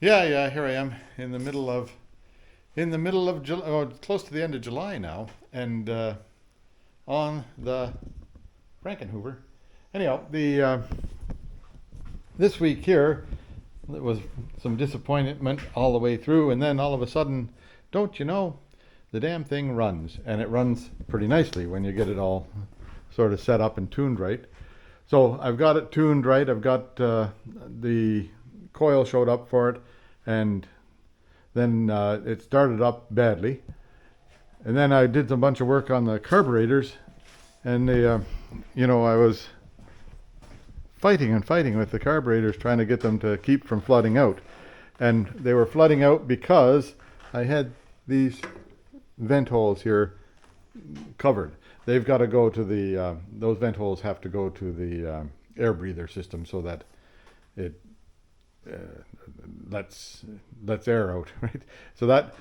Yeah, here I am in the middle of July, oh, close to the end of July now, and on the Frankenhoover. Anyhow, the this week here it was some disappointment all the way through, and then all of a sudden, don't you know, the damn thing runs, and it runs pretty nicely when you get it all sort of set up and tuned right. So I've got it tuned right. I've got the coil showed up for it, and then it started up badly. And then I did a bunch of work on the carburetors, and I was fighting and fighting with the carburetors, trying to get them to keep from flooding out. And they were flooding out because I had these vent holes here covered. They've got to go to the, those vent holes have to go to the air breather system so that it lets air out, right? So that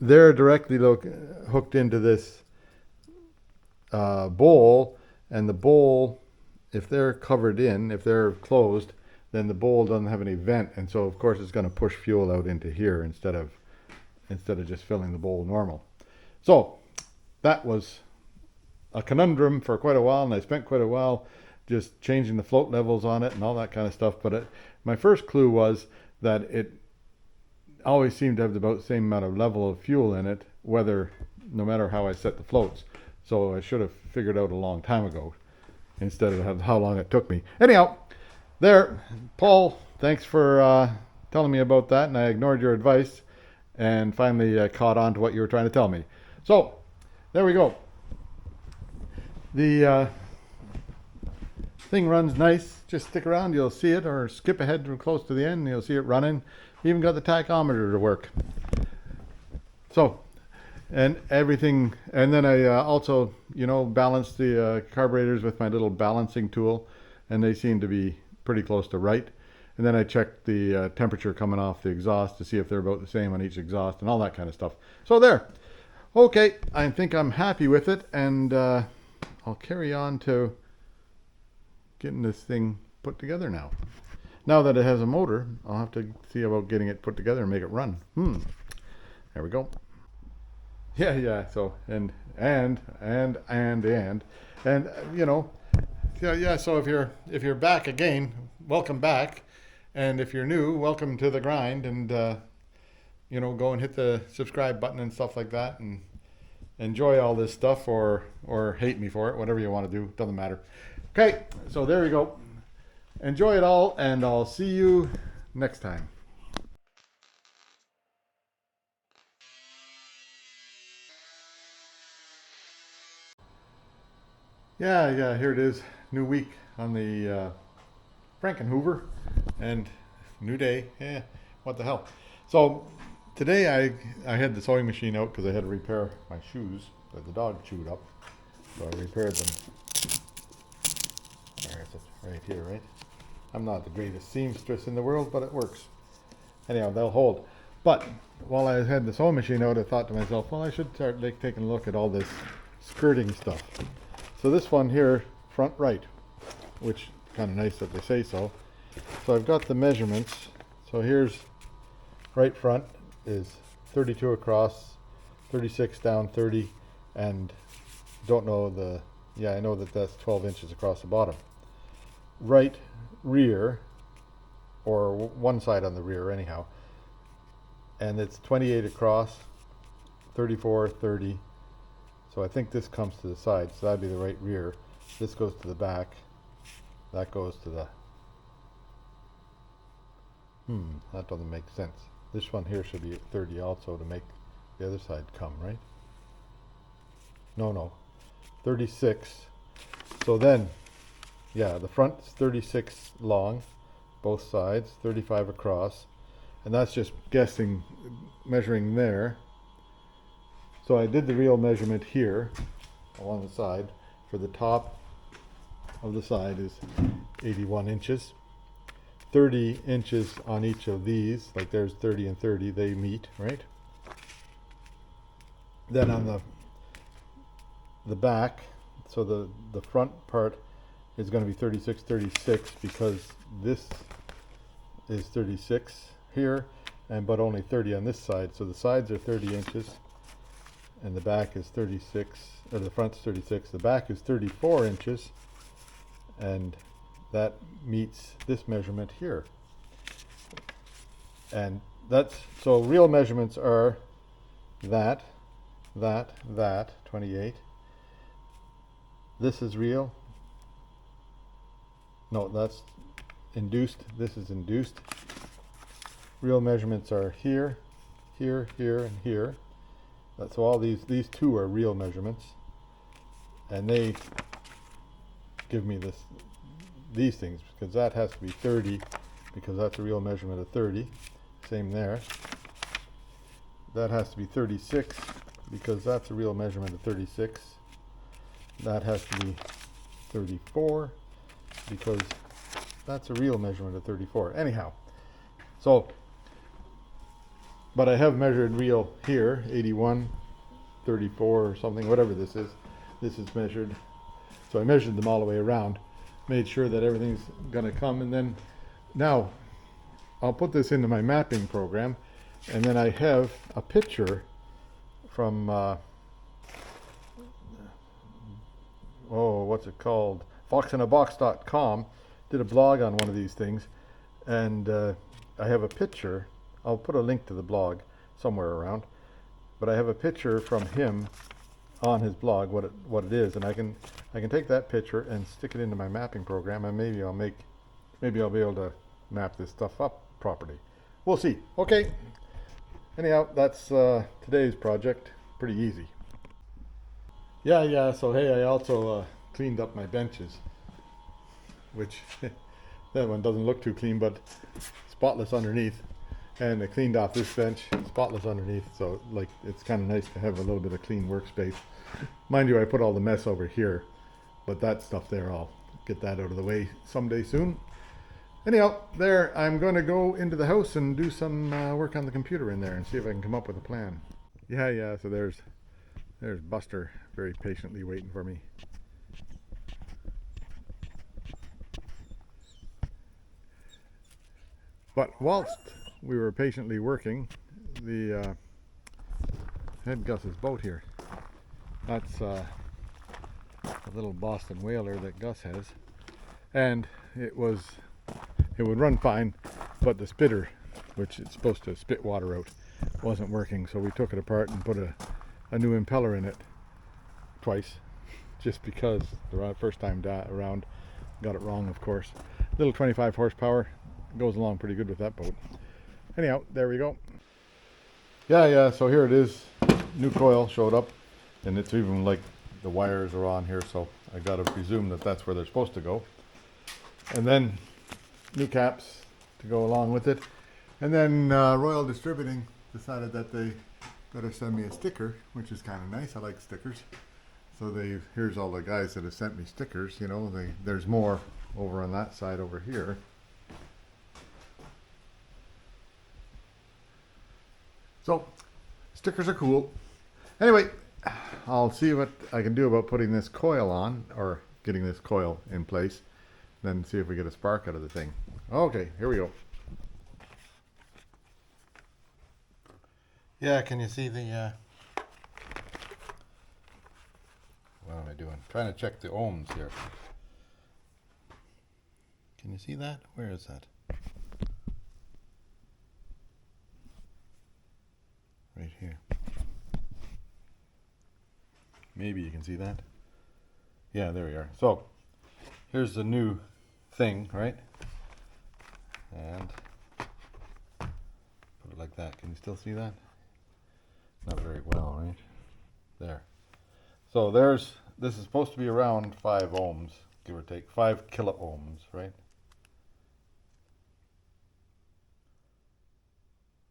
they're directly hooked into this bowl, and the bowl, if they're covered in, if they're closed, then the bowl doesn't have any vent, and so of course it's going to push fuel out into here instead of just filling the bowl normal. So that was a conundrum for quite a while, and I spent quite a while just changing the float levels on it and all that kind of stuff. But my first clue was that it always seemed to have about the same amount of level of fuel in it, no matter how I set the floats. So I should have figured out a long time ago instead of how long it took me. Anyhow, there, Paul, thanks for telling me about that, and I ignored your advice and finally caught on to what you were trying to tell me. So there we go. The thing runs nice. Just stick around, you'll see it, or skip ahead to close to the end, and you'll see it running. Even got the tachometer to work. So, and everything, and then I also, balanced the carburetors with my little balancing tool, and they seem to be pretty close to right. And then I checked the temperature coming off the exhaust to see if they're about the same on each exhaust and all that kind of stuff. So there. Okay, I think I'm happy with it, and I'll carry on to getting this thing put together now. Now that it has a motor, I'll have to see about getting it put together and make it run. There we go. Yeah. So and yeah. So if you're back again, welcome back, and if you're new, welcome to the grind. And go and hit the subscribe button and stuff like that, and enjoy all this stuff, or hate me for it, whatever you want to do. Doesn't matter. Okay, so there we go. Enjoy it all, and I'll see you next time. Yeah, here it is. New week on the Frankenhoover, and new day. Yeah, what the hell. So today I had the sewing machine out because I had to repair my shoes that the dog chewed up. So I repaired them. There's it right here, right? I'm not the greatest seamstress in the world, but it works. Anyhow, they'll hold. But while I had the sewing machine out, I thought to myself, well, I should start taking a look at all this skirting stuff. So this one here, front right, which is kind of nice that they say so. So I've got the measurements. So here's right front is 32 across, 36 down 30, and don't know I know that that's 12 inches across the bottom. Right rear, or one side on the rear anyhow, and it's 28 across, 34, 30. So I think this comes to the side, so that'd be the right rear. This goes to the back, that goes to the that doesn't make sense. This one here should be at 30 also to make the other side come, right? No, 36. So then, yeah, the front's 36 long, both sides, 35 across, and that's just guessing, measuring there. So I did the real measurement here along the side. For the top of the side is 81 inches. 30 inches on each of these, like there's 30 and 30, they meet, right? Then on the back, so the front part is going to be 36, 36 because this is 36 here, but only 30 on this side. So the sides are 30 inches, and the back is 36, or the front's 36. The back is 34 inches, and that meets this measurement here. And so real measurements are that, 28. This is real. No, that's induced. This is induced. Real measurements are here, here, and here. So all these two are real measurements, and they give me these things, because that has to be 30, because that's a real measurement of 30. Same there. That has to be 36, because that's a real measurement of 36. That has to be 34, because that's a real measurement of 34. Anyhow, so, but I have measured real here, 81, 34 or something, whatever this is. This is measured. So I measured them all the way around, made sure that everything's gonna come, and then now I'll put this into my mapping program, and then I have a picture from what's it called? foxinabox.com did a blog on one of these things, and I have a picture. I'll put a link to the blog somewhere around, but I have a picture from him on his blog, what it is, and I can take that picture and stick it into my mapping program, and maybe I'll be able to map this stuff up properly. We'll see. Okay. Anyhow, that's today's project. Pretty easy. Yeah. So hey, I also cleaned up my benches, which that one doesn't look too clean, but spotless underneath. And I cleaned off this bench, spotless underneath. So like, it's kind of nice to have a little bit of clean workspace. Mind you, I put all the mess over here, but that stuff there, I'll get that out of the way someday soon. Anyhow, there, I'm going to go into the house and do some work on the computer in there and see if I can come up with a plan. Yeah, so there's Buster very patiently waiting for me. But whilst we were patiently working, the head Gus's boat here, that's a little Boston whaler that Gus has, and it would run fine, but the spitter, which is supposed to spit water out, wasn't working. So we took it apart and put a new impeller in it twice, just because the first time around got it wrong, of course. Little 25 horsepower, goes along pretty good with that boat. Anyhow, there we go. Yeah, so here it is. New coil showed up, and it's even like the wires are on here, so I gotta presume that that's where they're supposed to go. And then new caps to go along with it. And then Royal Distributing decided that they better send me a sticker, which is kind of nice. I like stickers. So here's all the guys that have sent me stickers. You know, there's more over on that side over here. So stickers are cool. Anyway, I'll see what I can do about putting this coil on, or getting this coil in place, then see if we get a spark out of the thing. Okay, here we go. Yeah, can you see the what am I doing? Trying to check the ohms here. Can you see that? Where is that? Right here. Maybe you can see that. Yeah, there we are. So here's the new thing, right? And put it like that. Can you still see that? Not very well, right? There. So this is supposed to be around 5 ohms, give or take, 5 kilo ohms, right?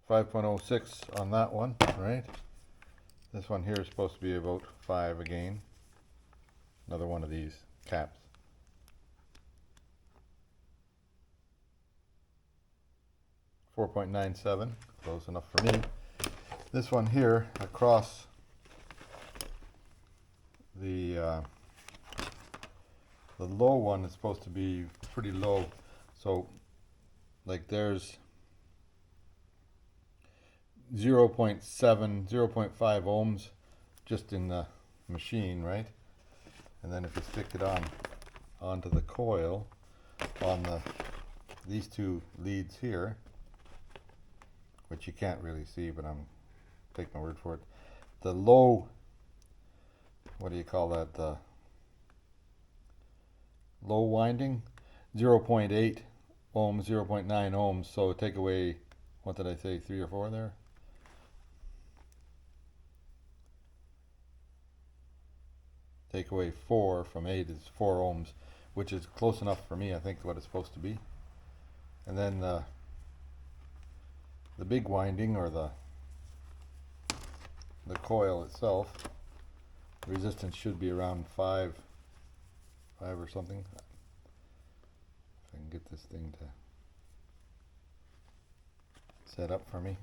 5.06 on that one, right? This one here is supposed to be about 5 again. Another one of these caps. 4.97, close enough for me. This one here across the low one is supposed to be pretty low. So like there's 0.7, 0.5 ohms just in the machine, right? And then if you stick it onto the coil on these two leads here, which you can't really see, but I'm take my word for it. The low, what do you call that? The low winding, 0.8 ohms, 0.9 ohms. So take away, what did I say, 3 or 4 there? Take away 4 from 8 is 4 ohms, which is close enough for me, I think, what it's supposed to be. And then the big winding, or the coil itself, resistance should be around 5 or something. If I can get this thing to set up for me.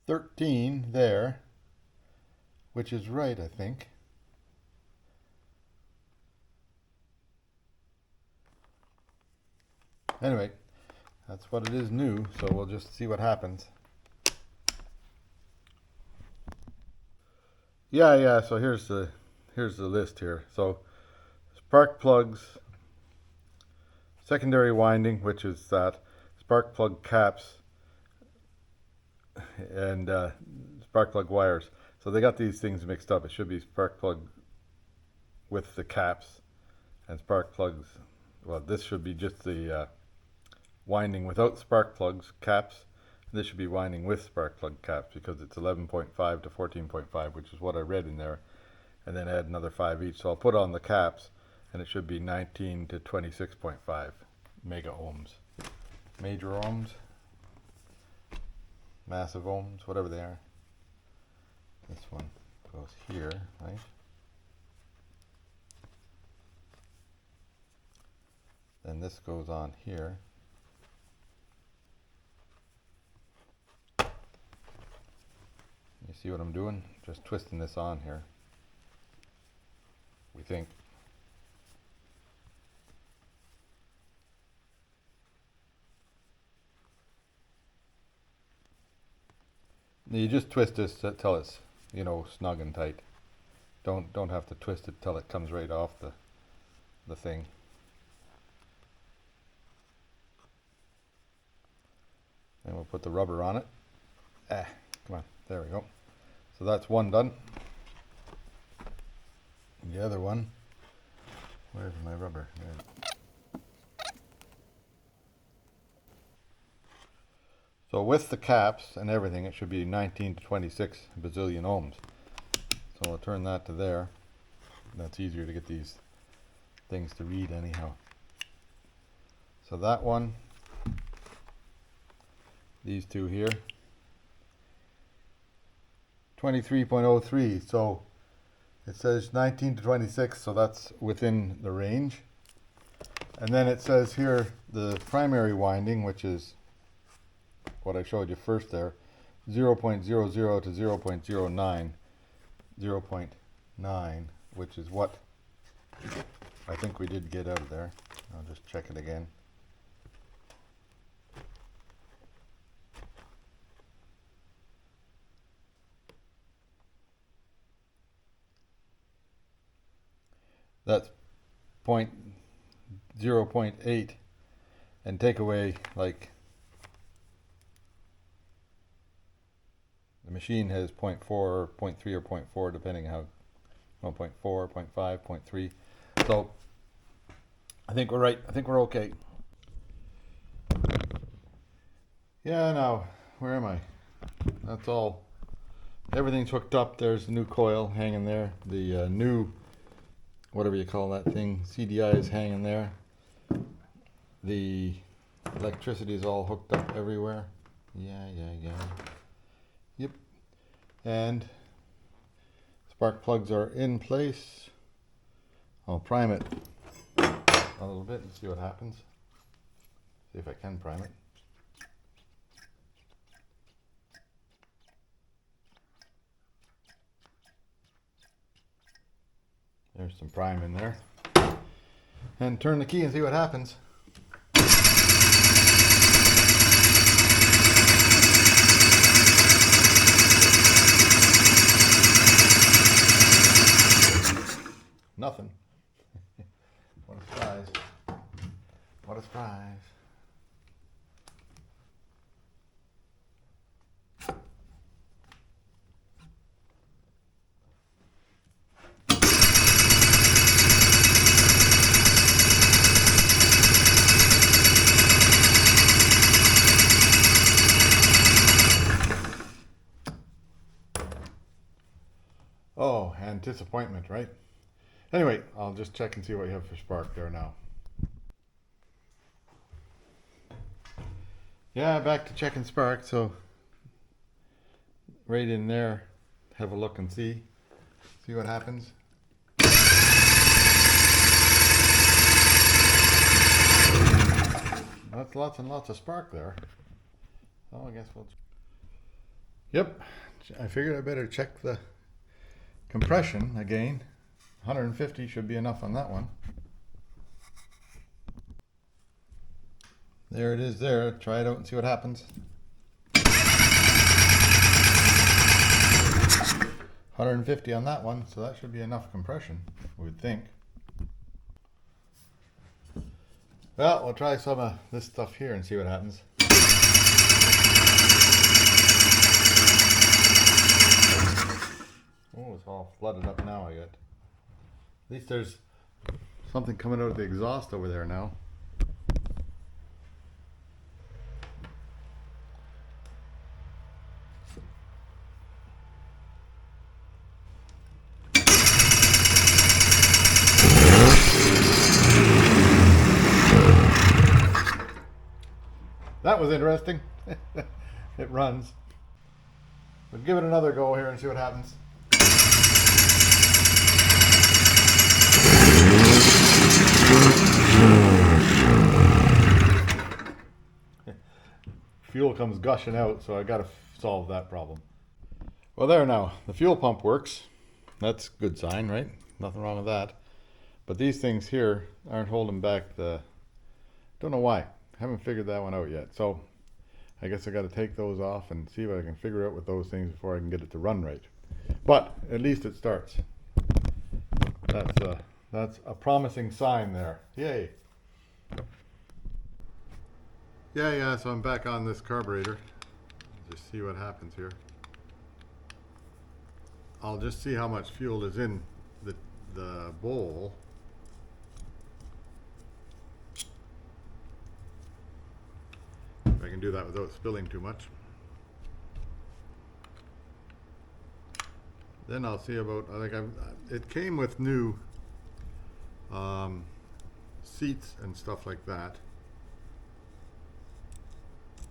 $13 there, which is right, I think. Anyway, that's what it is new, so we'll just see what happens. Yeah, so here's the list here. So spark plugs, secondary winding, which is that, spark plug caps, and spark plug wires. So they got these things mixed up. It should be spark plug with the caps and spark plugs. Well, this should be just the winding without spark plugs caps. This should be winding with spark plug caps, because it's 11.5 to 14.5, which is what I read in there, and then add another 5 each. So I'll put on the caps, and it should be 19 to 26.5 mega ohms, major ohms, massive ohms, whatever they are. This one goes here, right? Then this goes on here. You see what I'm doing? Just twisting this on here, we think. You just twist this till it's, you know, snug and tight. Don't have to twist it till it comes right off the thing. And we'll put the rubber on it. Come on, there we go. So that's one done. The other one, where's my rubber? There. So with the caps and everything, it should be 19 to 26 bazillion ohms. So I'll turn that to there. That's easier to get these things to read anyhow. So that one, these two here, 23.03. So it says 19 to 26, so that's within the range. And then it says here the primary winding, which is what I showed you first there, 0.00 to 0.09, 0.9, which is what I think we did get out of there. I'll just check it again. That's 0.8, and take away, like, the machine has 0.4 or 0.3 or 0.4 depending how, 0.4, 0.5, 0.3. So I think we're right. I think we're okay. Yeah, now where am I? That's all. Everything's hooked up. There's the new coil hanging there. The new, whatever you call that thing, CDI is hanging there. The electricity is all hooked up everywhere. Yeah. Yep. And spark plugs are in place. I'll prime it a little bit and see what happens. See if I can prime it. There's some prime in there. and turn the key and see what happens. Nothing. What a surprise. What a surprise. Oh, and disappointment, right? Anyway, I'll just check and see what you have for spark there now. Yeah, back to checking spark, so right in there, have a look and see what happens. That's lots and lots of spark there. So I guess we'll... Yep, I figured I better check the compression again. 150 should be enough on that one. There it is there. Try it out and see what happens. 150 on that one, so that should be enough compression, we would think. Well, we'll try some of this stuff here and see what happens. Oh, it's all flooded up now, I get. At least there's something coming out of the exhaust over there now. That was interesting. It runs. We'll give it another go here and see what happens. Fuel comes gushing out, so I gotta solve that problem. Well, there now, the fuel pump works. That's a good sign, right? Nothing wrong with that. But these things here aren't holding back the... Don't know why. Haven't figured that one out yet. So I guess I got to take those off and see what I can figure out with those things before I can get it to run right. But at least it starts. That's a promising sign there. Yay. Yeah, so I'm back on this carburetor. Just see what happens here. I'll just see how much fuel is in the bowl. I can do that without spilling too much. Then I'll see about, it came with new seats and stuff like that,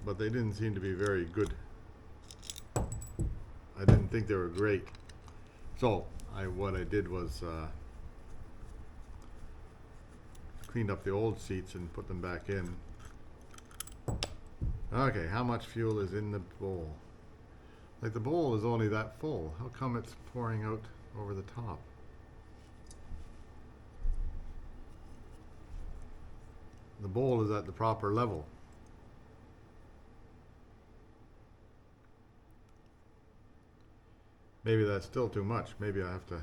but they didn't seem to be very good. I didn't think they were great. So what I did was cleaned up the old seats and put them back in. Okay, how much fuel is in the bowl? Like, the bowl is only that full. How come it's pouring out over the top? The bowl is at the proper level. Maybe that's still too much. Maybe I have to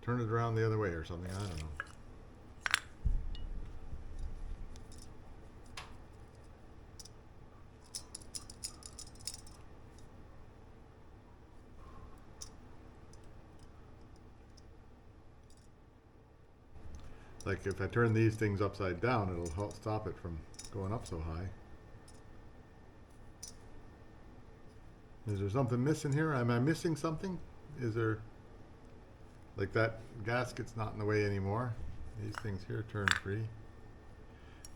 turn it around the other way or something. I don't know. Like, if I turn these things upside down, it'll stop it from going up so high. Is there something missing here? Am I missing something? Is there, like, that gasket's not in the way anymore? These things here turn free.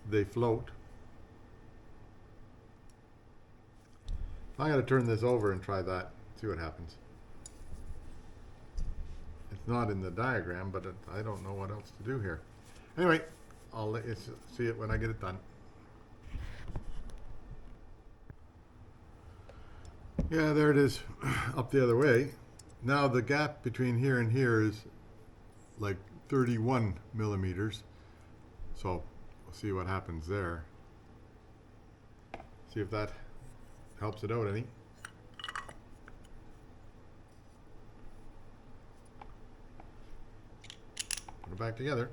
They float. I'm going to turn this over and try that, see what happens. It's not in the diagram, but I don't know what else to do here. Anyway, I'll let you see it when I get it done. Yeah, there it is, up the other way. Now the gap between here and here is like 31 millimeters. So we'll see what happens there. See if that helps it out any. Put it back together.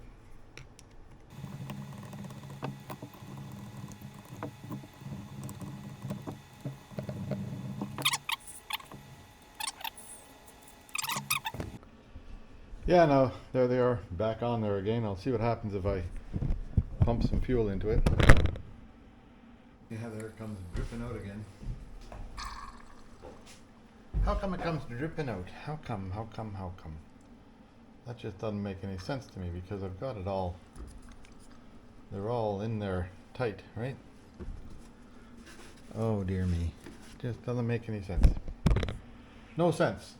Yeah, now there they are, back on there again. I'll see what happens if I pump some fuel into it. Yeah, there it comes dripping out again. How come it comes dripping out? How come? That just doesn't make any sense to me because I've got it all. They're all in there tight, right? Oh dear me. Just doesn't make any sense. No sense.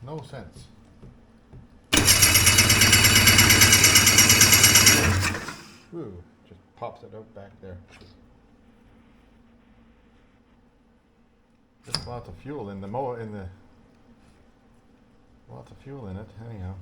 Ooh, just pops it out back there. Just lots of fuel in the lots of fuel in it, anyhow.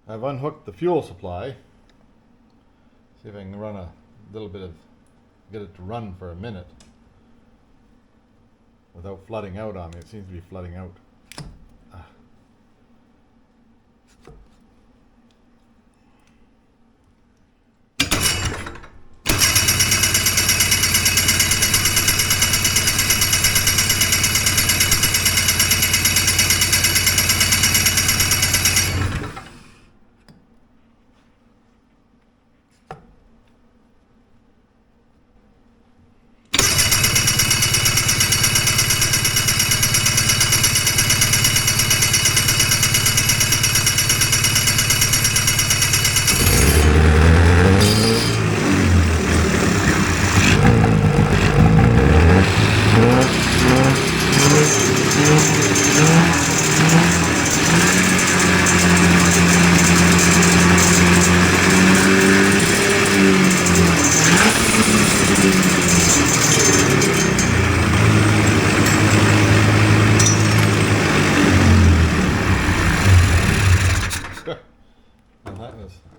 I've unhooked the fuel supply. See if I can run a little bit of, get it to run for a minute without flooding out on me. It seems to be flooding out.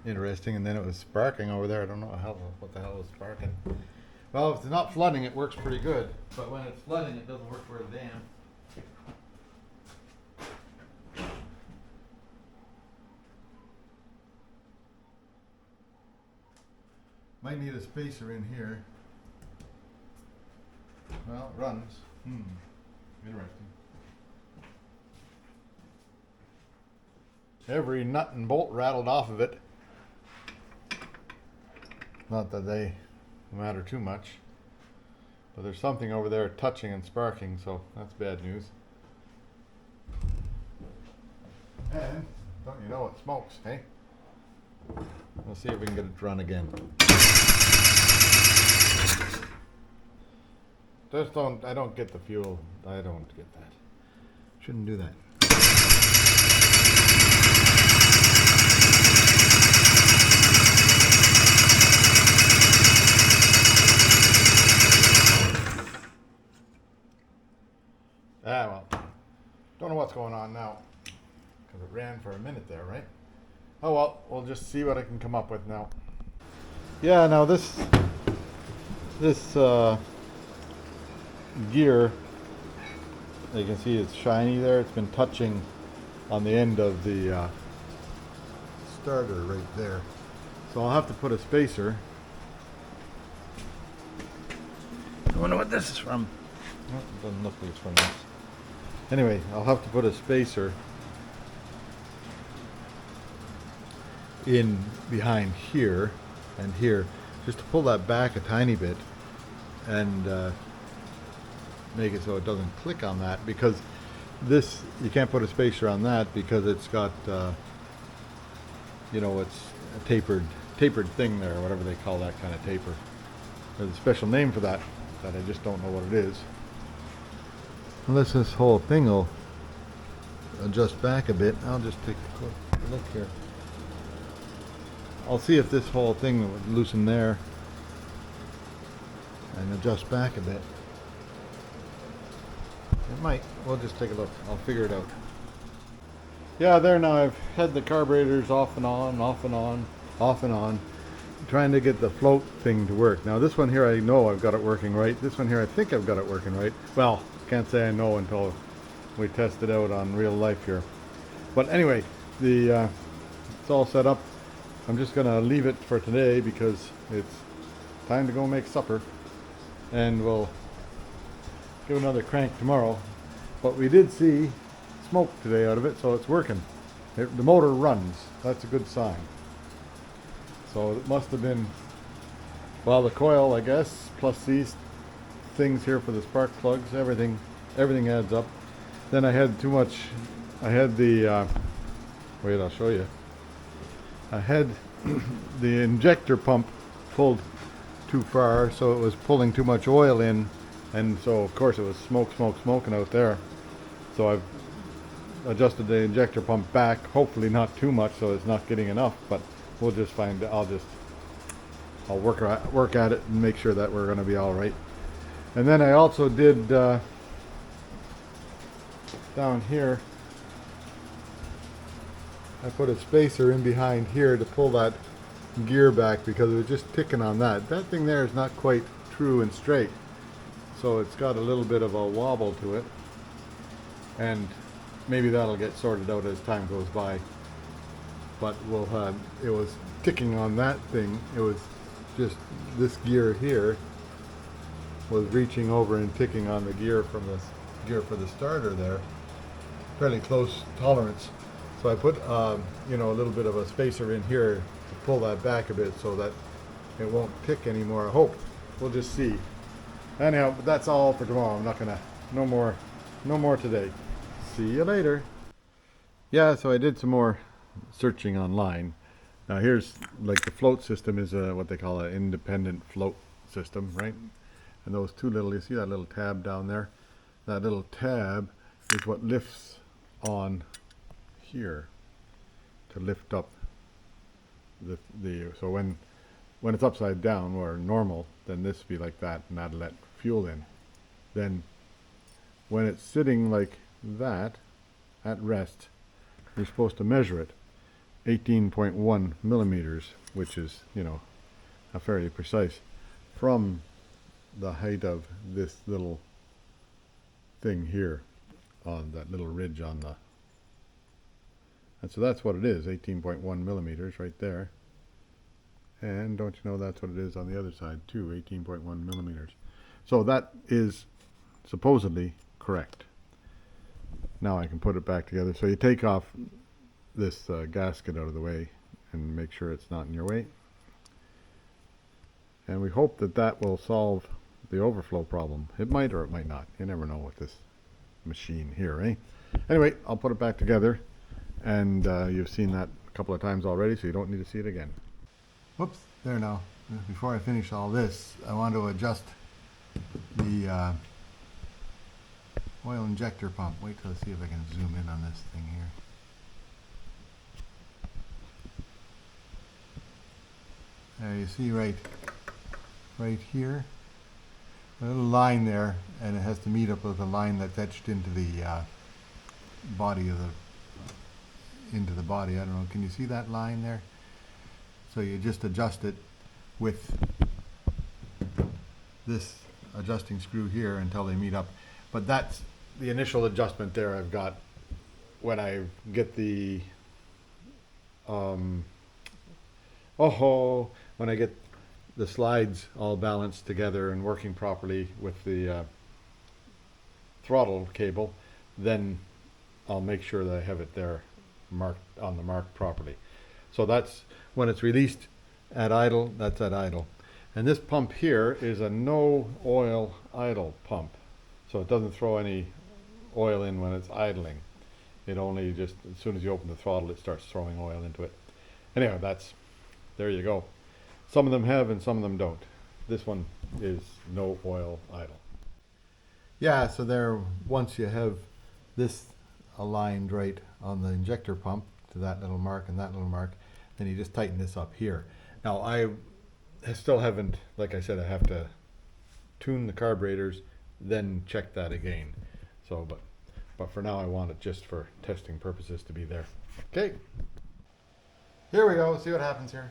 Interesting, and then it was sparking over there. I don't know what the hell was sparking. Well, if it's not flooding, it works pretty good. But when it's flooding, it doesn't work for a damn. Might need a spacer in here. Well, it runs. Interesting. Every nut and bolt rattled off of it. Not that they matter too much, but there's something over there touching and sparking, so that's bad news. And don't you know it smokes, hey? We'll see if we can get it to run again. I don't get the fuel. I don't get that. Shouldn't do that. Well, don't know what's going on now, because it ran for a minute there, right? Oh well, we'll just see what I can come up with now. Yeah, now this This gear, you can see it's shiny there. It's been touching on the end of the starter right there. So I'll have to put a spacer. I wonder what this is from. Oh, it doesn't look like it's from this. Anyway, I'll have to put a spacer in behind here and here, just to pull that back a tiny bit and make it so it doesn't click on that, because this, you can't put a spacer on that because it's got you know, it's a tapered thing there, or whatever they call that kind of taper. There's a special name for that I just don't know what it is. Unless this whole thing will adjust back a bit. I'll just take a quick look here. I'll see if this whole thing would loosen there and adjust back a bit. It might. We'll just take a look. I'll figure it out. Yeah, there now. I've had the carburetors off and on, off and on, off and on, trying to get the float thing to work. Now this one here, I know I've got it working right. This one here, I think I've got it working right. Well, can't say I know until we test it out on real life here. But anyway, it's all set up. I'm just gonna leave it for today because it's time to go make supper, and we'll give another crank tomorrow. But we did see smoke today out of it, so it's working. The motor runs. That's a good sign. So it must have been, well, the coil, I guess, plus these things here for the spark plugs, everything adds up. Then I had too much. I had the wait, I'll show you. I had the injector pump pulled too far, so it was pulling too much oil in, and so of course it was smoking out there. So I've adjusted the injector pump back, hopefully not too much, so it's not getting enough, but we'll just find. I'll work at it and make sure that we're going to be all right. And then I also did down here, I put a spacer in behind here to pull that gear back because it was just ticking on that. That thing there is not quite true and straight, so it's got a little bit of a wobble to it, and maybe that'll get sorted out as time goes by. But it was ticking on that thing. It was just this gear here was reaching over and ticking on the gear from the gear for the starter there. Fairly close tolerance. So I put you know, a little bit of a spacer in here to pull that back a bit so that it won't tick anymore. I hope. We'll just see. Anyhow, but that's all for tomorrow. I'm not gonna, no more today. See you later. Yeah, so I did some more searching online. Now here's, like, the float system is what they call an independent float system, right? And those two little, you see that little tab down there? That little tab is what lifts on here to lift up the so when it's upside down or normal, then this would be like that, and that'll let fuel in. Then when it's sitting like that at rest, you're supposed to measure it 18.1 millimeters, which is, you know, a fairly precise, from the height of this little thing here on that little ridge on the, and so that's what it is, 18.1 millimeters right there. And don't you know that's what it is on the other side too, 18.1 millimeters. So that is supposedly correct. Now I can put it back together. So you take off this gasket out of the way and make sure it's not in your way. And we hope that that will solve the overflow problem. It might or it might not. You never know with this machine here, eh? Anyway, I'll put it back together, and you've seen that a couple of times already, so you don't need to see it again. Whoops, there now. Before I finish all this, I want to adjust the oil injector pump. Wait till I see if I can zoom in on this thing here. There, you see right here, a little line there, and it has to meet up with a line that's etched into the body of the body. I don't know. Can you see that line there? So you just adjust it with this adjusting screw here until they meet up. But that's the initial adjustment there I've got when I get the when I get the slides all balanced together and working properly with the throttle cable, then I'll make sure that I have it there marked on the mark properly. So that's when it's released at idle, that's at idle. And this pump here is a no oil idle pump. So it doesn't throw any oil in when it's idling. It only just, as soon as you open the throttle, it starts throwing oil into it. Anyway, there you go. Some of them have and some of them don't. This one is no oil idle. Yeah, so there, once you have this aligned right on the injector pump to that little mark and that little mark, then you just tighten this up here. Now I still haven't, like I said, I have to tune the carburetors, then check that again. So, but for now I want it just for testing purposes to be there. Okay, here we go, see what happens here.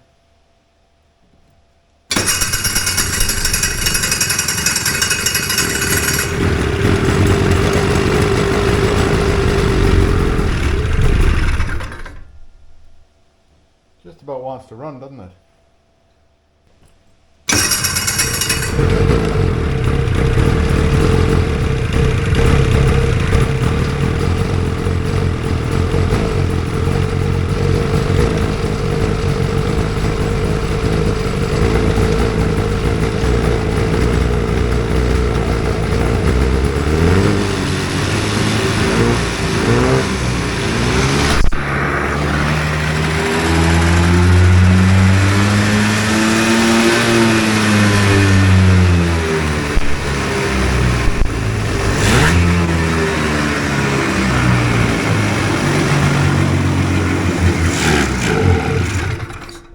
Just about wants to run, doesn't it?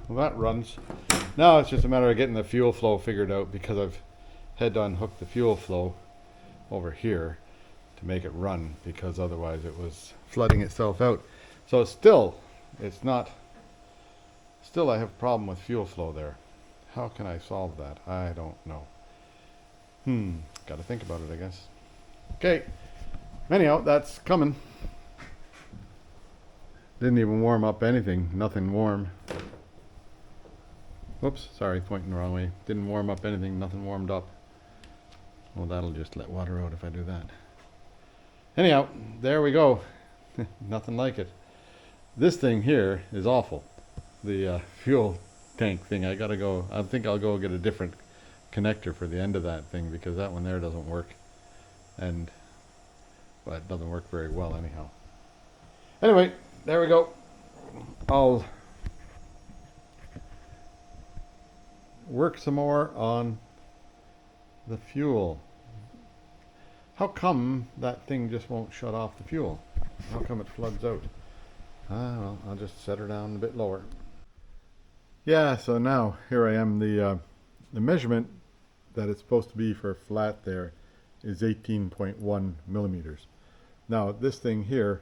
That runs. Now it's just a matter of getting the fuel flow figured out, because I've had to unhook the fuel flow over here to make it run, because otherwise it was flooding itself out. So still I have a problem with fuel flow there. How can I solve that? I don't know. Got to think about it, I guess. Okay, anyhow, that's coming. Didn't even warm up anything, nothing warm. Whoops, sorry, pointing the wrong way. Didn't warm up anything, nothing warmed up. Well, that'll just let water out if I do that. Anyhow, there we go. Nothing like it. This thing here is awful. The fuel tank thing, I think I'll go get a different connector for the end of that thing, because that one there doesn't work. And, well, it doesn't work very well anyhow. Anyway, there we go. I'll work some more on the fuel. How come that thing just won't shut off the fuel? How come it floods out? Well, I'll just set her down a bit lower. Yeah, so now here I am. The measurement that it's supposed to be for flat there is 18.1 millimeters. Now this thing here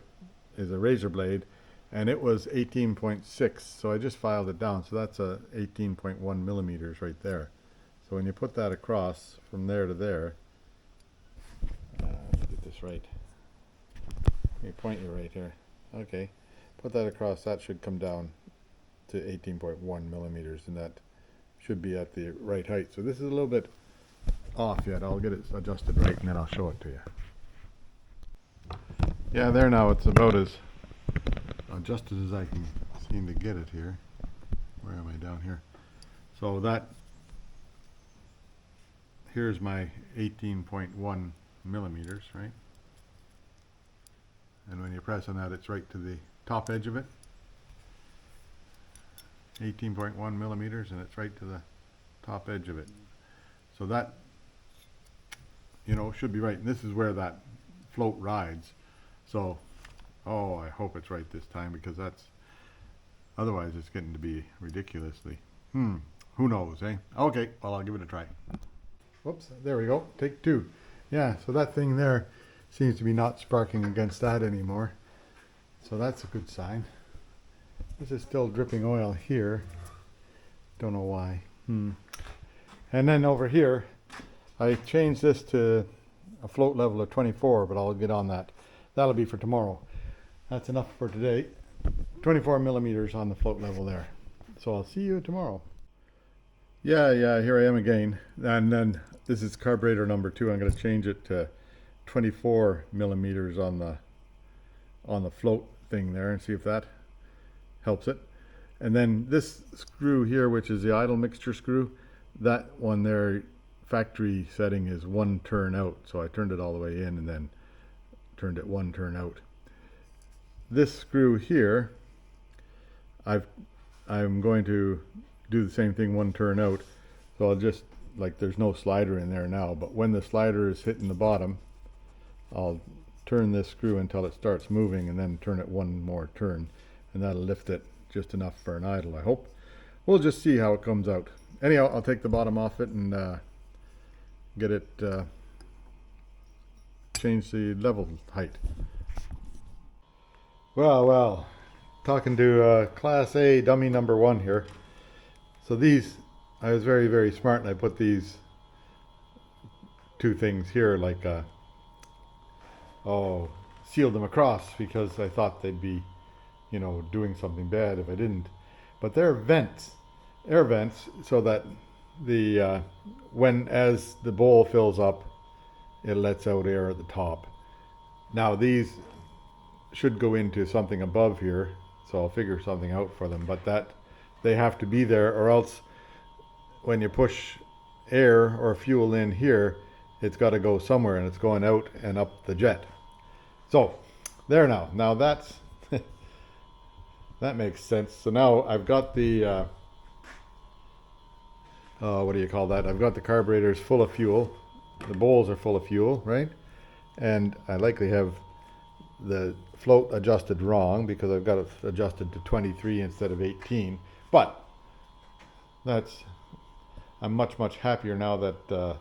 is a razor blade, and it was 18.6, so I just filed it down. So that's a 18.1 millimeters right there. So when you put that across from there to there, let's get this right. Let me point you right here. Okay, put that across, that should come down to 18.1 millimeters, and that should be at the right height. So this is a little bit off yet. I'll get it adjusted right and then I'll show it to you. Yeah, there now, it's about as adjusted as I can seem to get it here. Where am I? Down here. So that, here's my 18.1 millimeters, right? And when you press on that, it's right to the top edge of it. 18.1 millimeters, and it's right to the top edge of it. So that, you know, should be right. And this is where that float rides. So, oh, I hope it's right this time, because that's, otherwise it's getting to be ridiculously, who knows, eh? Okay, well, I'll give it a try. Whoops, there we go, take two. Yeah, so that thing there seems to be not sparking against that anymore. So that's a good sign. This is still dripping oil here. Don't know why. And then over here, I changed this to a float level of 24, but I'll get on that. That'll be for tomorrow. That's enough for today. 24 millimeters on the float level there. So I'll see you tomorrow. Yeah, here I am again. And then this is carburetor number 2. I'm going to change it to 24 millimeters on the float thing there and see if that helps it. And then this screw here, which is the idle mixture screw, that one there, factory setting is 1 turn out. So I turned it all the way in and then turned it 1 turn out. This screw here, I'm going to do the same thing, 1 turn out. So I'll just, like, there's no slider in there now, but when the slider is hitting the bottom, I'll turn this screw until it starts moving and then turn it 1 more turn, and that'll lift it just enough for an idle, I hope. We'll just see how it comes out. Anyhow, I'll take the bottom off it and get it change the level height. Well, talking to Class A dummy number 1 here. So these, I was very, very smart, and I put these 2 things here, like sealed them across because I thought they'd be, you know, doing something bad if I didn't. But they're vents, air vents, so that the as the bowl fills up, it lets out air at the top. Now these should go into something above here, so I'll figure something out for them, but that they have to be there, or else when you push air or fuel in here, it's got to go somewhere, and it's going out and up the jet. So there, now that's that makes sense. So now I've got the what do you call that? I've got the carburetors full of fuel, the bowls are full of fuel, right? And I likely have the float adjusted wrong because I've got it adjusted to 23 instead of 18, but I'm much happier now that the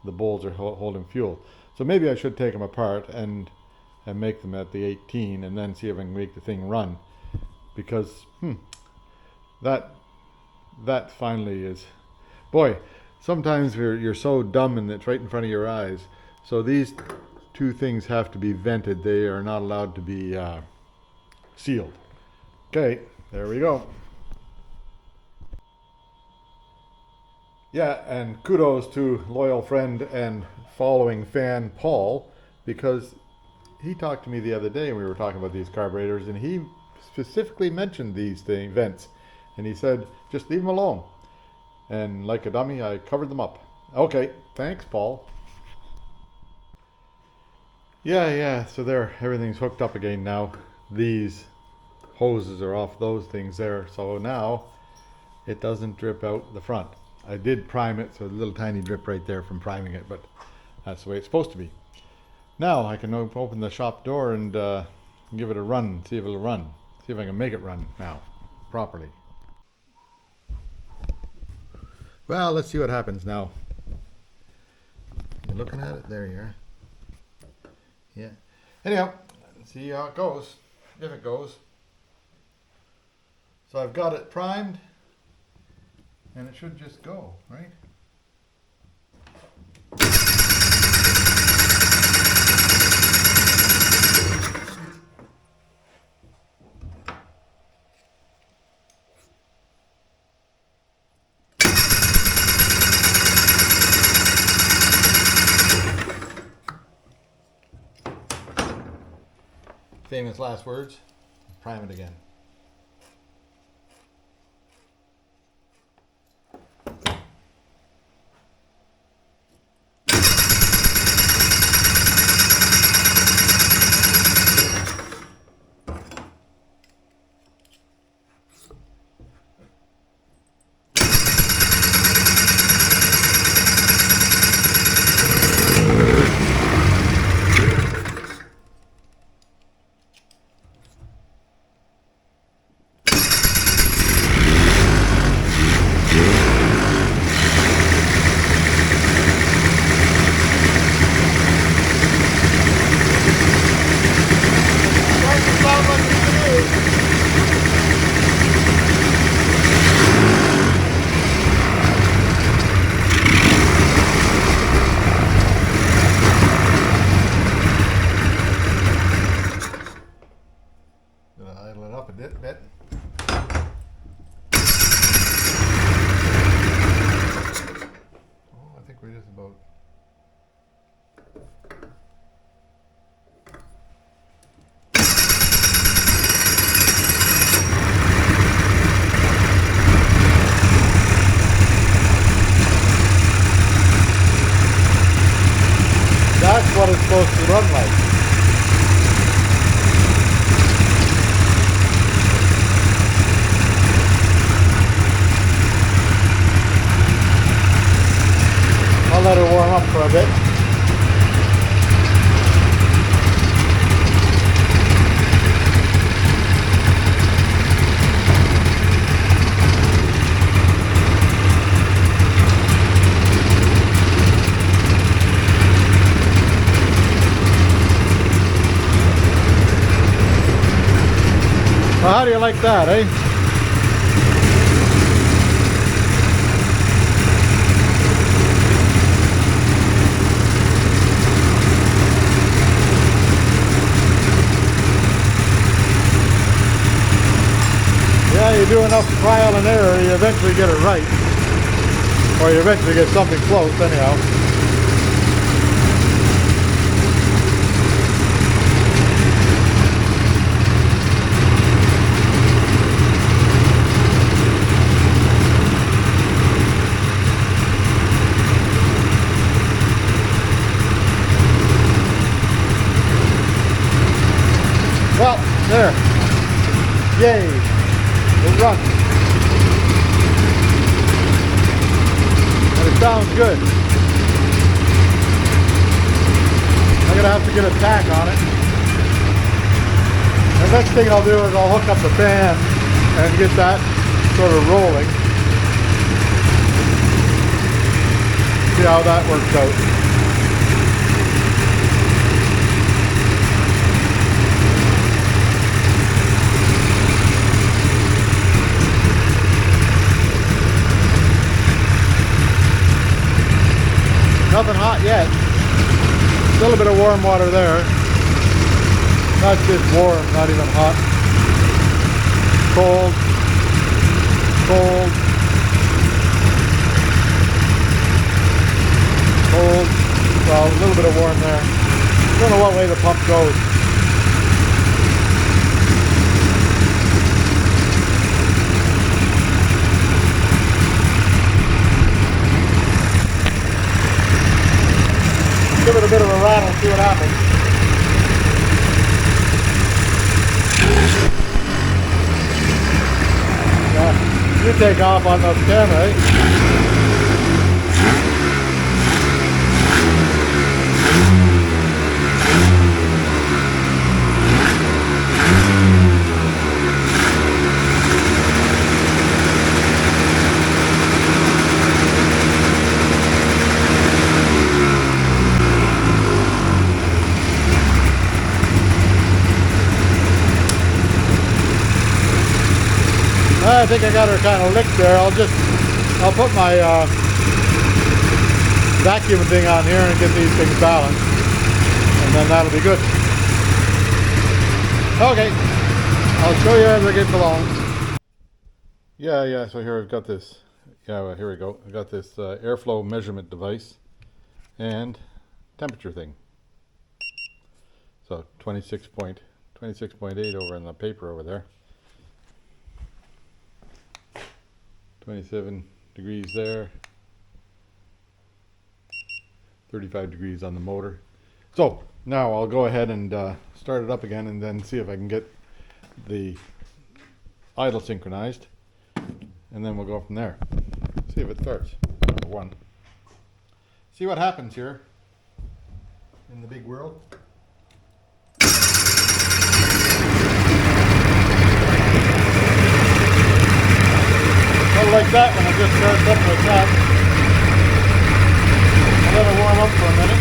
bowls are holding fuel. So maybe I should take them apart and make them at the 18 and then see if I can make the thing run, because that finally is, boy, sometimes you're so dumb and it's right in front of your eyes. So these 2 things have to be vented. They are not allowed to be sealed. Okay, there we go. Yeah, and kudos to loyal friend and following fan Paul, because he talked to me the other day and we were talking about these carburetors, and he specifically mentioned these vents, and he said just leave them alone, and like a dummy I covered them up. Okay, thanks Paul. Yeah, so there, everything's hooked up again now. These hoses are off those things there, so now it doesn't drip out the front. I did prime it, so a little tiny drip right there from priming it, but that's the way it's supposed to be. Now I can open the shop door and give it a run, see if it'll run. See if I can make it run now, properly. Well, let's see what happens now. You're looking at it? There you are. Yeah. Anyhow, let's see how it goes, if it goes. So I've got it primed, and it should just go, right? Famous last words, prime it again. liquid is about. That's what it's supposed to run like. I'll let her warm up for a bit. Well, how do you like that, eh? Yeah, you do enough trial and error, you eventually get it right. Or you eventually get something close, anyhow. Well, there. Yay. It runs. And it sounds good. I'm going to have to get a tack on it. The next thing I'll do is I'll hook up the fan and get that sort of rolling. See how that works out. Nothing hot yet. Still a bit of warm water there. That's just warm, not even hot. Cold. Cold. Cold. Well, a little bit of warm there. Don't know what way the pump goes. Give it a bit of a rattle, see what happens. Yeah, you take off on the camera, eh? I think I got her kind of licked there. I'll put my vacuum thing on here and get these things balanced, and then that'll be good. Okay, I'll show you as I get along. Yeah, so here I've got this, well, here we go. I've got this airflow measurement device and temperature thing. So 26.8 over in the paper over there. 27 degrees there, 35 degrees on the motor. So now I'll go ahead and start it up again and then see if I can get the idle synchronized, and then we'll go from there. See if it starts. Number one. See what happens here in the big world. Like that when it just starts up like that. I'll let it warm up for a minute.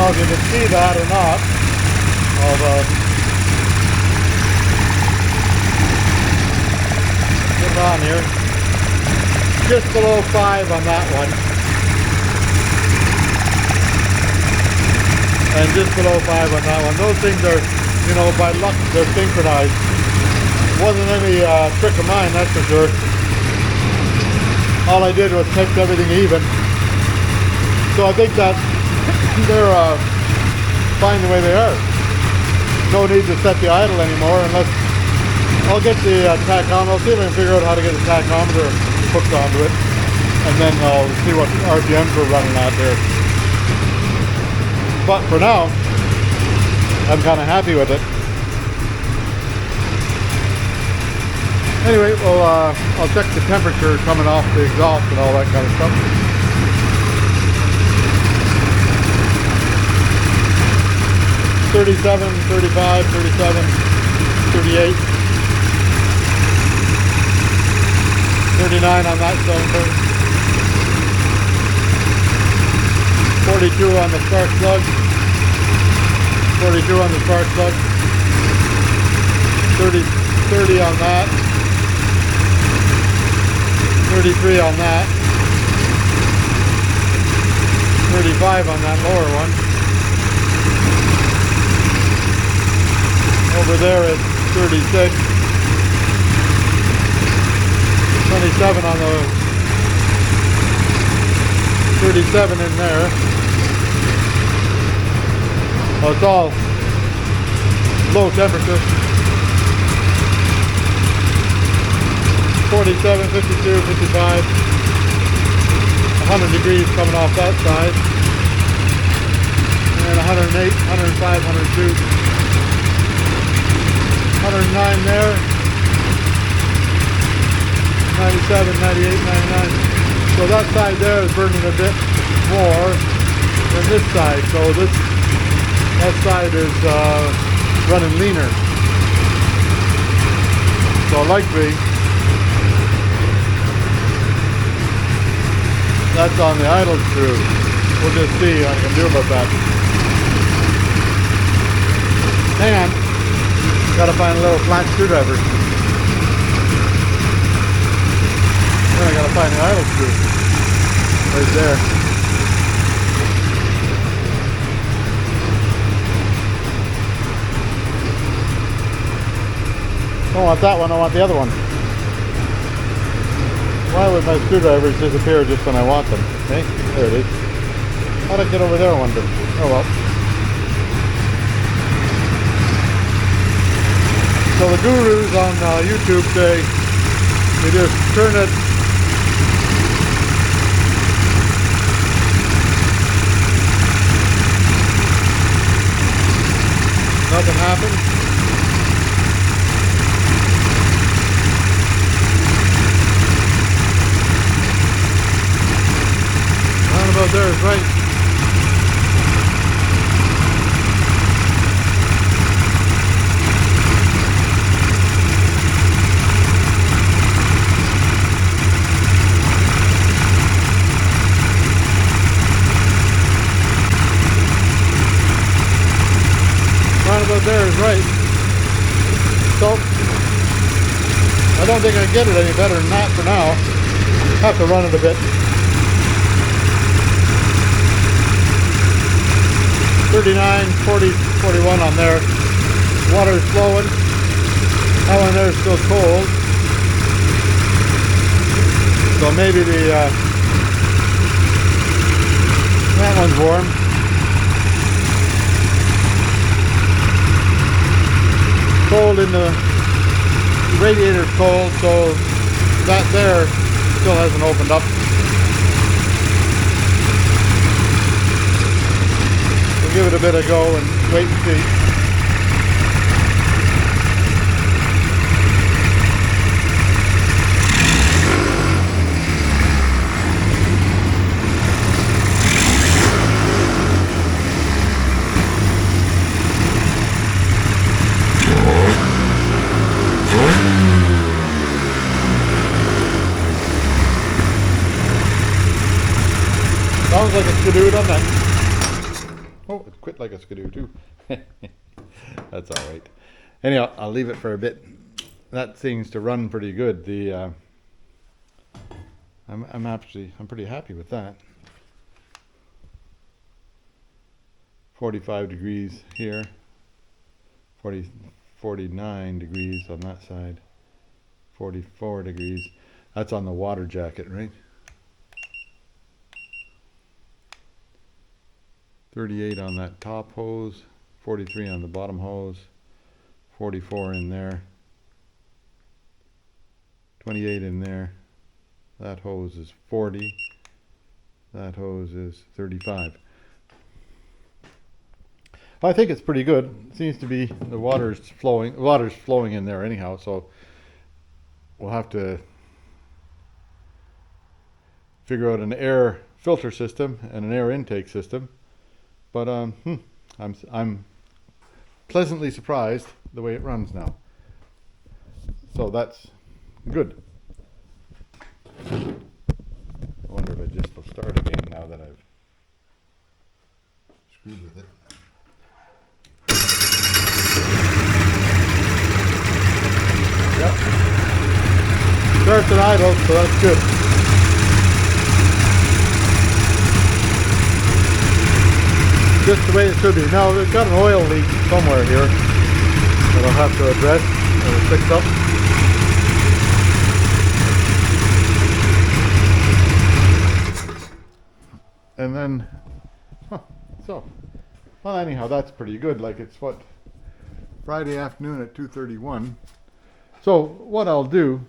know if you can see that or not. I'll put it on here. Just below 5 on that one. And just below 5 on that one. Those things are, you know, by luck, they're synchronized. Wasn't any trick of mine, that's for sure. All I did was kept everything even. So I think that they're fine the way they are. No need to set the idle anymore unless I'll get the tachometer. I'll see if I can figure out how to get the tachometer hooked onto it, and then I'll see what RPMs we're running at there. But for now, I'm kind of happy with it. Anyway, well, I'll check the temperature coming off the exhaust and all that kind of stuff. $37, $35, $37, $38, $39 on that cylinder, $42 on the spark plug, $42 on the spark plug, $30 on that, $33 on that, $35 on that lower one. Over there it's 36, 27 on the 37 in there. Well, it's all low temperature. 47, 52, 55, 100 degrees coming off that side, and 108, 105, 102. 109 there, 97, 98, 99. So that side there is burning a bit more than this side. So that side is running leaner. So likely that's on the idle screw. We'll just see what I can do about that. Hang on. Gotta find a little flat screwdriver. Then I gotta find the idle screw. Right there. Don't want that one, I want the other one. Why would my screwdrivers disappear just when I want them? Okay, there it is. How'd I get over there, I wonder? Oh well. So the gurus on YouTube say you just turn it nothing happens. Roundabout there is right. Roundabout there is right. So I don't think I can get it any better than that for now. Have to run it a bit. 39, 40, 41 on there. Water's flowing. That one there's still cold. So maybe that one's warm. Cold in the radiator's cold, so that there still hasn't opened up. We'll give it a bit of go and wait and see. Sounds like a Skidoo, doesn't it? Oh, it quit like a Skidoo too. That's all right. Anyhow, I'll leave it for a bit. That seems to run pretty good. The I'm pretty happy with that. 45 degrees here. 49 degrees on that side. 44 degrees. That's on the water jacket, right? 38 on that top hose. 43 on the bottom hose. 44 in there. 28 in there. That hose is 40. That hose is 35. I think it's pretty good. It seems to be the water's flowing. The water's flowing in there anyhow, so we'll have to figure out an air filter system and an air intake system. But I'm pleasantly surprised the way it runs now. So that's good. I wonder if it just will start again now that I've screwed with it. Yep. Starts and idle, so that's good. Just the way it should be. Now, we've got an oil leak somewhere here that I'll have to address and fix up. And then, well, anyhow, that's pretty good. Like, it's what, Friday afternoon at 2:31. So what I'll do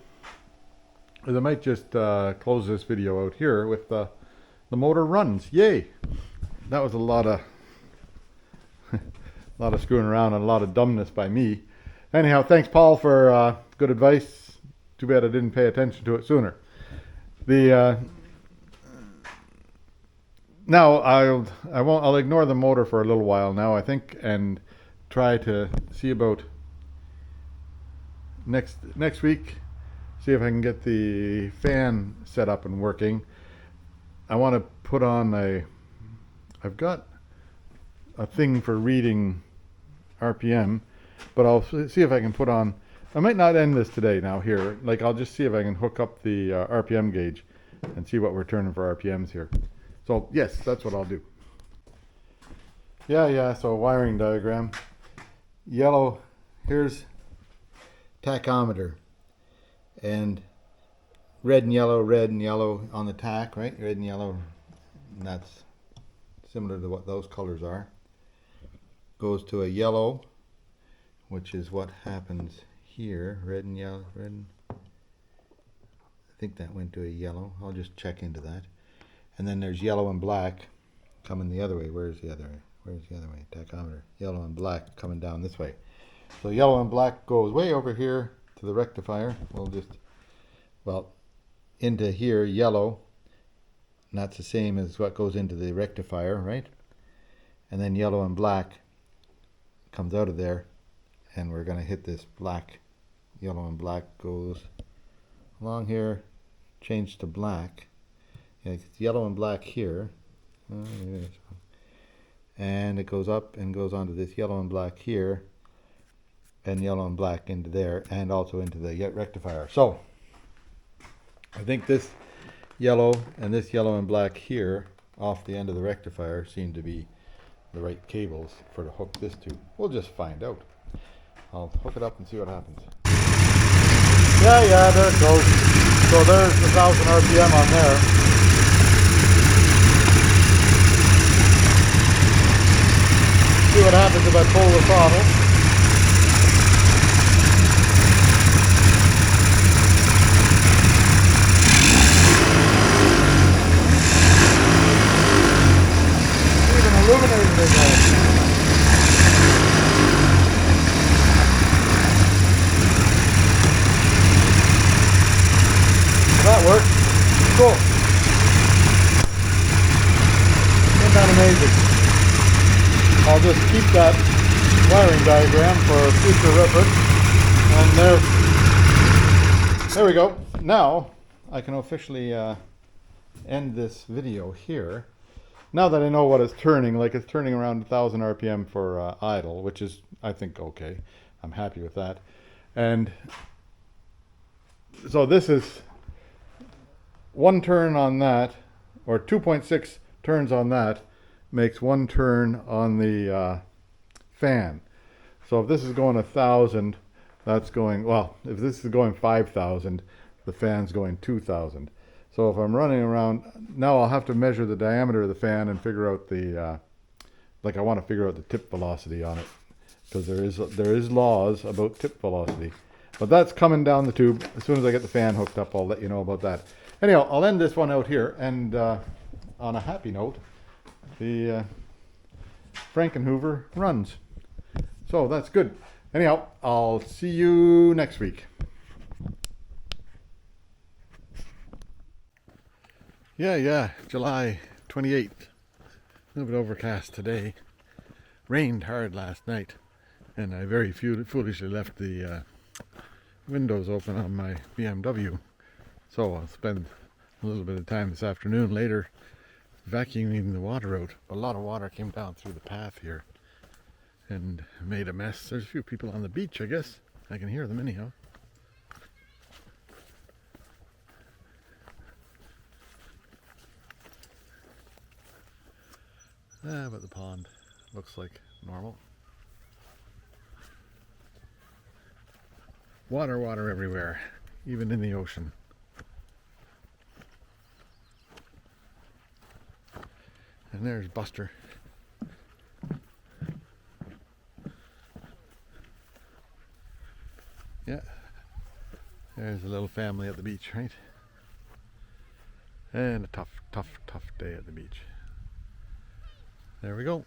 is I might just close this video out here with the motor runs. Yay! That was a lot of screwing around and a lot of dumbness by me. Anyhow, thanks Paul for good advice. Too bad I didn't pay attention to it sooner. Now I'll ignore the motor for a little while now, I think, and try to see about next week, see if I can get the fan set up and working. I want to put on I've got a thing for reading RPM, but I'll see if I can put on, I might not end this today now here, like I'll just see if I can hook up the RPM gauge and see what we're turning for RPMs here. So yes, that's what I'll do. Yeah, so wiring diagram. Yellow, here's tachometer, and red and yellow on the tach, right? Red and yellow, and that's similar to what those colors are. Goes to a yellow, which is what happens here. Red and yellow, I think that went to a yellow. I'll just check into that. And then there's yellow and black coming the other way. Where's the other way? Tachometer. Yellow and black coming down this way. So yellow and black goes way over here to the rectifier. Into here, yellow. And that's the same as what goes into the rectifier, right? And then yellow and black comes out of there, and we're going to hit this black. Yellow and black goes along here, change to black. Yeah, it's yellow and black here. And it goes up and goes onto this yellow and black here, and yellow and black into there, and also into the rectifier. So I think this yellow and this yellow and black here off the end of the rectifier seem to be the right cables for to hook this to. We'll just find out. I'll hook it up and see what happens. Yeah, there it goes. So there's the 1000 RPM on there. See what happens if I pull the throttle. Illuminated in there. That worked. Cool. Isn't that amazing? I'll just keep that wiring diagram for future reference. And there we go. Now I can officially end this video here. now that I know what it's turning, like it's turning around 1,000 RPM for idle, which is, I think, okay. I'm happy with that. And so this is one turn on that, or 2.6 turns on that, makes one turn on the fan. So if this is going 1,000, that's going, well, if this is going 5,000, the fan's going 2,000. So if I'm running around, now I'll have to measure the diameter of the fan and figure out the, like I want to figure out the tip velocity on it. Because there is laws about tip velocity. But that's coming down the tube. As soon as I get the fan hooked up, I'll let you know about that. Anyhow, I'll end this one out here. And on a happy note, the Frankenhoover runs. So that's good. Anyhow, I'll see you next week. Yeah, July 28th. A little bit overcast today. Rained hard last night. And I very foolishly left the windows open on my BMW. So I'll spend a little bit of time this afternoon later vacuuming the water out. A lot of water came down through the path here and made a mess. There's a few people on the beach, I guess. I can hear them anyhow. But the pond looks like normal. Water everywhere, even in the ocean. And there's Buster. Yeah, there's a little family at the beach, right? And a tough day at the beach. There we go.